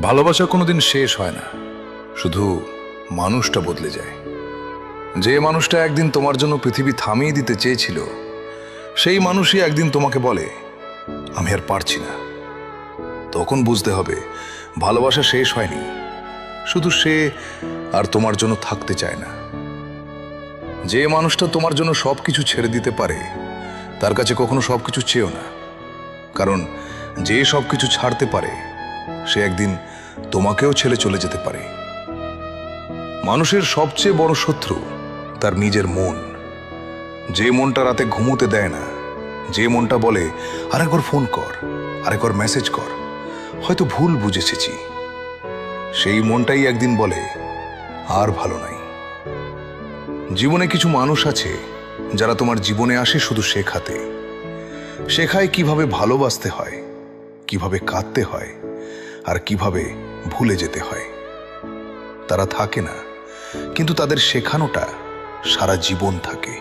ভালোবাসা কোনোদিন শেষ হয় না, শুধু মানুষটা বদলে যায়। যে মানুষটা একদিন তোমার জন্য পৃথিবী থামিয়ে দিতে চেয়েছিল, সেই মানুষই একদিন তোমাকে বলে আমি আর পারছি না। তখন বুঝতে হবে ভালোবাসা শেষ হয়নি, শুধু সে আর তোমার জন্য থাকতে চায় না। যে মানুষটা তোমার জন্য সবকিছু ছেড়ে দিতে পারে, তার কাছে কখনো সবকিছু চেয়েও না, কারণ যে সবকিছু ছাড়তে পারে সে একদিন তোমাকেও ছেড়ে চলে যেতে পারে। মানুষের সবচেয়ে বড় শত্রু তার নিজের মন। যে মনটা রাতে ঘুমোতে দেয় না, যে মনটা বলে আরেকবার ফোন কর, আরেকবার মেসেজ কর, হয়তো ভুল বুঝেছি, সেই মনটাই একদিন বলে আর ভালো নাই। জীবনে কিছু মানুষ আছে যারা তোমার জীবনে আসে শুধু শেখাতে, শেখায় কিভাবে ভালোবাসতে হয়, কিভাবে কাঁদতে হয়, আর কিভাবে ভুলে যেতে হয়। তারা থাকে না, কিন্তু তাদের শেখানোটা সারা জীবন থাকে।